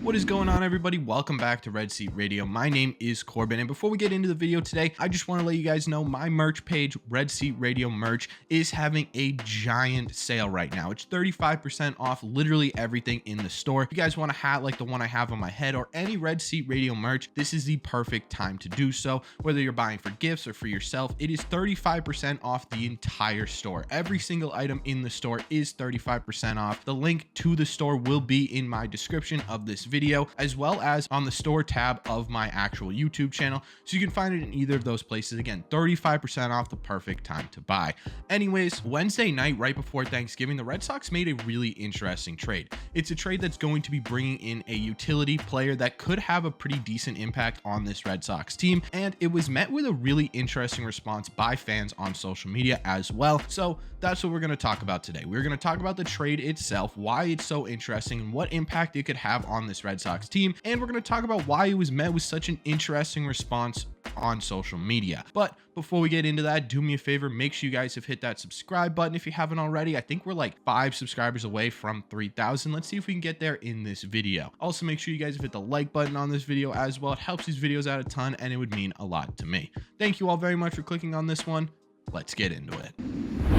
What is going on, everybody? Welcome back to Red Seat Radio. My name is Corbin, and before we get into the video today, I just want to let you guys know my merch page, Red Seat Radio Merch, is having a giant sale right now. It's 35% off literally everything in the store. If you guys want a hat like the one I have on my head or any Red Seat Radio merch, this is the perfect time to do so. Whether you're buying for gifts or for yourself, it is 35% off the entire store. Every single item in the store is 35% off. The link to the store will be in my description of this video, as well as on the store tab of my actual YouTube channel, so you can find it in either of those places. Again, 35% off, the perfect time to buy. Anyways, Wednesday night right before Thanksgiving, the Red Sox made a really interesting trade. It's a trade that's going to be bringing in a utility player that could have a pretty decent impact on this Red Sox team, and it was met with a really interesting response by fans on social media as well. So that's what we're going to talk about today. We're going to talk about the trade itself, why it's so interesting, and what impact it could have on this Red Sox team, and we're going to talk about why it was met with such an interesting response on social media. But before we get into that, do me a favor, make sure you guys have hit that subscribe button if you haven't already. I think we're like 5 subscribers away from 3,000. Let's see if we can get there in this video. Also, make sure you guys have hit the like button on this video as well. It helps these videos out a ton, and it would mean a lot to me. Thank you all very much for clicking on this one. Let's get into it.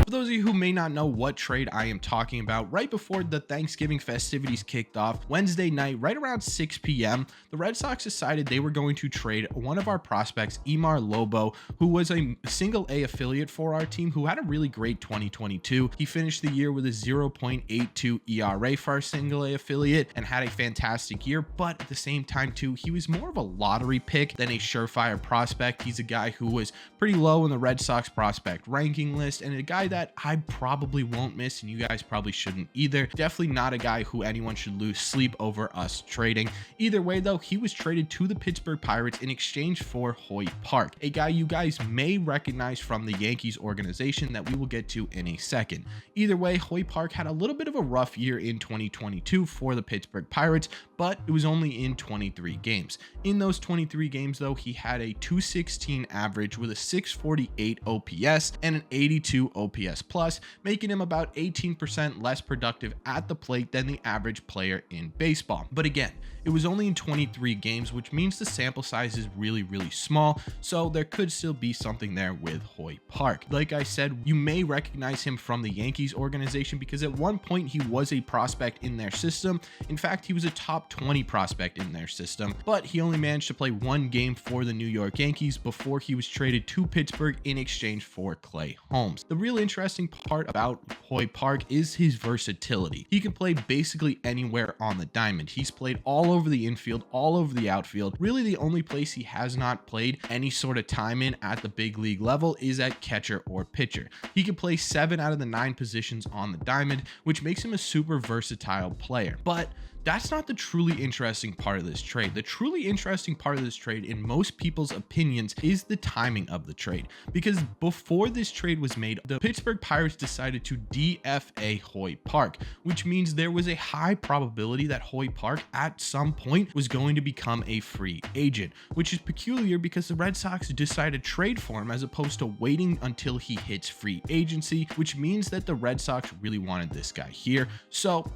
For those of you who may not know what trade I am talking about, right before the Thanksgiving festivities kicked off, Wednesday night, right around 6 p.m., the Red Sox decided they were going to trade one of our prospects, Emar Lobo, who was a single A affiliate for our team, who had a really great 2022. He finished the year with a 0.82 ERA for our single A affiliate and had a fantastic year, but at the same time too, he was more of a lottery pick than a surefire prospect. He's a guy who was pretty low in the Red Sox prospect ranking list, and a guy that I probably won't miss, and you guys probably shouldn't either. Definitely not a guy who anyone should lose sleep over us trading. Either way though, he was traded to the Pittsburgh Pirates in exchange for Hoyt Park, a guy you guys may recognize from the Yankees organization that we will get to in a second. Either way, Hoyt Park had a little bit of a rough year in 2022 for the Pittsburgh Pirates, but it was only in 23 games. In those 23 games though, he had a 216 average with a 648 OPS and an 82 OPS plus, making him about 18% less productive at the plate than the average player in baseball. But again, it was only in 23 games, which means the sample size is really small, so there could still be something there with Hoyt Park. Like I said, you may recognize him from the Yankees organization because at one point he was a prospect in their system. In fact, he was a top 20 prospect in their system, but he only managed to play one game for the New York Yankees before he was traded to Pittsburgh in exchange for Clay Holmes. The real interesting part about Hoyt Park is his versatility. He can play basically anywhere on the diamond. He's played all over the infield, all over the outfield. Really, the only place he has not played any sort of time in at the big league level is at catcher or pitcher. He can play 7 out of the 9 positions on the diamond, which makes him a super versatile player. But that's not the truly interesting part of this trade. The truly interesting part of this trade, in most people's opinions, is the timing of the trade. Because before this trade was made, the Pittsburgh Pirates decided to DFA Hoyt Park, which means there was a high probability that Hoyt Park at some point was going to become a free agent, which is peculiar because the Red Sox decided to trade for him as opposed to waiting until he hits free agency, which means that the Red Sox really wanted this guy here. So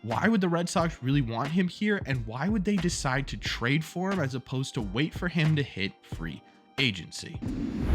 why would the Red Sox really want him here, and why would they decide to trade for him as opposed to wait for him to hit free agency?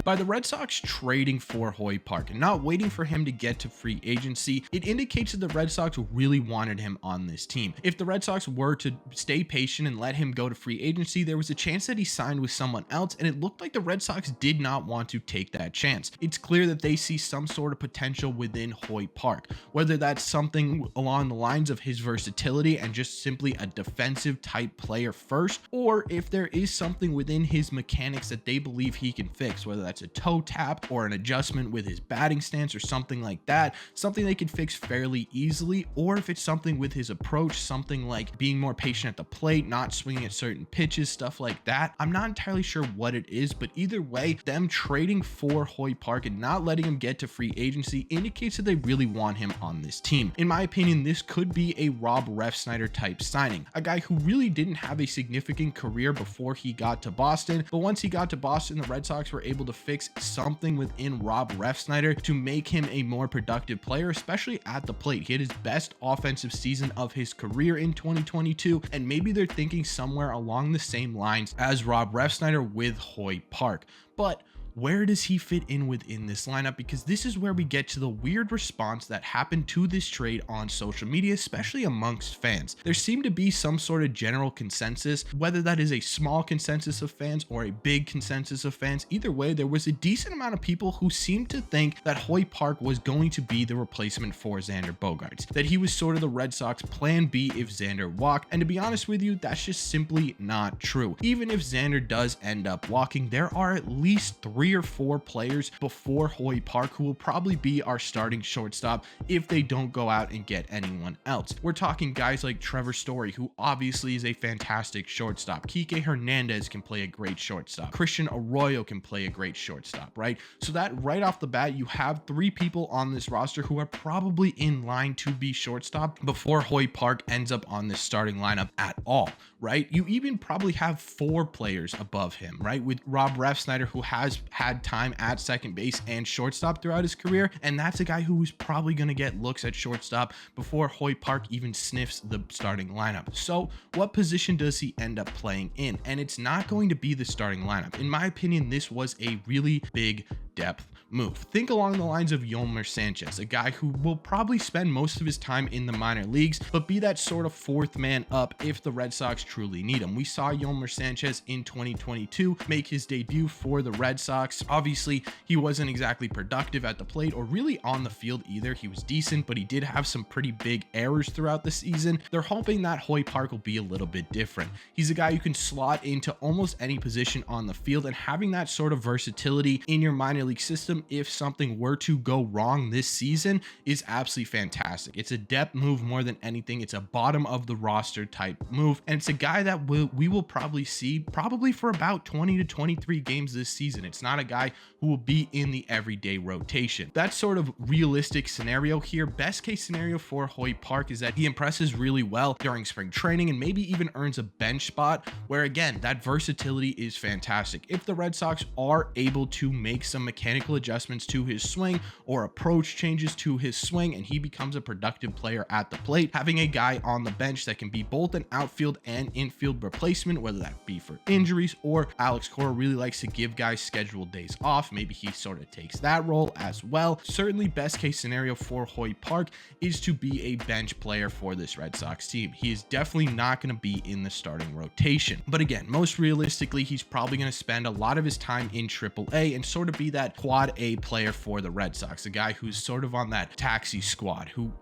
By the Red Sox trading for Hoyt Park and not waiting for him to get to free agency, it indicates that the Red Sox really wanted him on this team. If the Red Sox were to stay patient and let him go to free agency, there was a chance that he signed with someone else, and it looked like the Red Sox did not want to take that chance. It's clear that they see some sort of potential within Hoyt Park, whether that's something along the lines of his versatility and just simply a defensive type player first, or if there is something within his mechanics that they believe he can fix, whether that's a toe tap or an adjustment with his batting stance or something like that, something they can fix fairly easily, or if it's something with his approach, something like being more patient at the plate, not swinging at certain pitches, stuff like that. I'm not entirely sure what it is, but either way, them trading for Hoyt Park and not letting him get to free agency indicates that they really want him on this team. In my opinion, this could be a Rob Refsnyder type signing, a guy who really didn't have a significant career before he got to Boston, but once he got to Boston, the Red Sox were able to fix something within Rob Refsnyder to make him a more productive player, especially at the plate. He had his best offensive season of his career in 2022, and maybe they're thinking somewhere along the same lines as Rob Refsnyder with Hoyt Park. But where does he fit in within this lineup? Because this is where we get to the weird response that happened to this trade on social media, especially amongst fans. There seemed to be some sort of general consensus, whether that is a small consensus of fans or a big consensus of fans. Either way, there was a decent amount of people who seemed to think that Hoyt Park was going to be the replacement for Xander Bogaerts, that he was sort of the Red Sox plan B if Xander walked. And to be honest with you, that's just simply not true. Even if Xander does end up walking, there are at least 3 or 4 players before Hoyt Park who will probably be our starting shortstop if they don't go out and get anyone else. We're talking guys like Trevor Story, who obviously is a fantastic shortstop. Kike Hernandez can play a great shortstop. Christian Arroyo can play a great shortstop, right? So that right off the bat, you have 3 people on this roster who are probably in line to be shortstop before Hoyt Park ends up on this starting lineup at all, right? You even probably have 4 players above him, right? With Rob Refsnyder, who has had time at second base and shortstop throughout his career, and that's a guy who is probably going to get looks at shortstop before Hoyt Park even sniffs the starting lineup. So what position does he end up playing in? And it's not going to be the starting lineup. In my opinion, this was a really big depth move. Think along the lines of Yolmer Sanchez, a guy who will probably spend most of his time in the minor leagues, but be that sort of 4th man up if the Red Sox truly need him. We saw Yolmer Sanchez in 2022 make his debut for the Red Sox. Obviously, he wasn't exactly productive at the plate or really on the field either. He was decent, but he did have some pretty big errors throughout the season. They're hoping that Hoyt Park will be a little bit different. He's a guy you can slot into almost any position on the field, and having that sort of versatility in your minor league system if something were to go wrong this season is absolutely fantastic. It's a depth move more than anything. It's a bottom of the roster type move, and it's a guy that we will probably see for about 20 to 23 games this season. It's not a guy who will be in the everyday rotation. That's sort of realistic scenario here. Best case scenario for Hoyt Park is that he impresses really well during spring training and maybe even earns a bench spot, where again, that versatility is fantastic. If the Red Sox are able to make some mechanical adjustments to his swing or approach changes to his swing and he becomes a productive player at the plate, having a guy on the bench that can be both an outfield and infield replacement, whether that be for injuries or Alex Cora really likes to give guys scheduled days off, maybe he sort of takes that role as well. Certainly best case scenario for Hoyt Park is to be a bench player for this Red Sox team. He is definitely not going to be in the starting rotation, but again, most realistically, he's probably going to spend a lot of his time in AAA and sort of be that quad A player for the Red Sox, a guy who's sort of on that taxi squad, who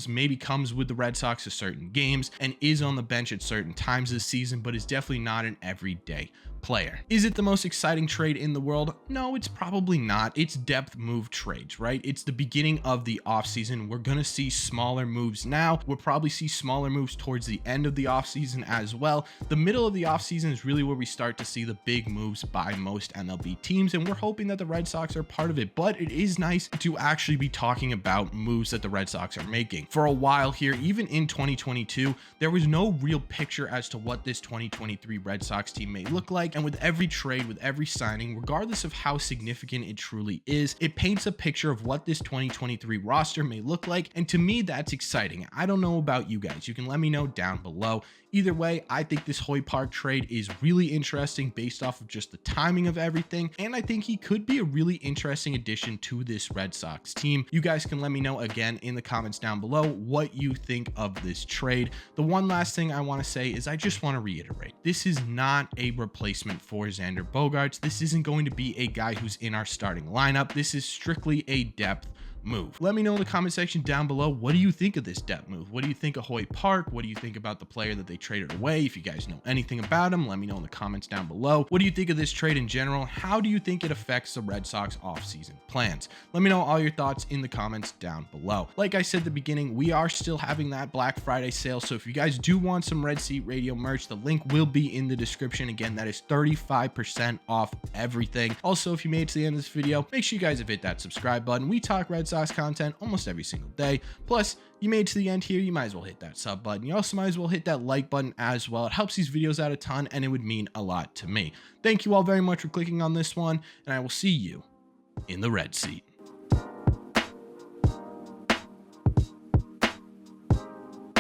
maybe comes with the Red Sox to certain games and is on the bench at certain times this season, but is definitely not an everyday player. Is it the most exciting trade in the world? No, it's probably not. It's depth move trades, right? It's the beginning of the offseason. We're going to see smaller moves now. We'll probably see smaller moves towards the end of the offseason as well. The middle of the offseason is really where we start to see the big moves by most MLB teams, and we're hoping that the Red Sox are part of it, but it is nice to actually be talking about moves that the Red Sox are making. For a while here, even in 2022, there was no real picture as to what this 2023 Red Sox team may look like. And with every trade, with every signing, regardless of how significant it truly is, it paints a picture of what this 2023 roster may look like. And to me, that's exciting. I don't know about you guys. You can let me know down below. Either way, I think this Hoyt Park trade is really interesting based off of just the timing of everything. And I think he could be a really interesting addition to this Red Sox team. You guys can let me know again in the comments down below what you think of this trade. The one last thing I want to say is I just want to reiterate, this is not a replacement for Xander Bogaerts. This isn't going to be a guy who's in our starting lineup. This is strictly a depth move. Let me know in the comment section down below, what do you think of this depth move? What do you think of Hoyt Park? What do you think about the player that they traded away? If you guys know anything about him, let me know in the comments down below. What do you think of this trade in general? How do you think it affects the Red Sox offseason plans? Let me know all your thoughts in the comments down below. Like I said at the beginning, we are still having that Black Friday sale, so if you guys do want some Red Seat Radio merch, the link will be in the description. Again, that is 35% off everything. Also, if you made it to the end of this video, make sure you guys have hit that subscribe button. We talk Red Sox Sox content almost every single day. Plus, you made it to the end here, you might as well hit that sub button. You also might as well hit that like button as well. It helps these videos out a ton, and it would mean a lot to me. Thank you all very much for clicking on this one, and I will see you in the red seat.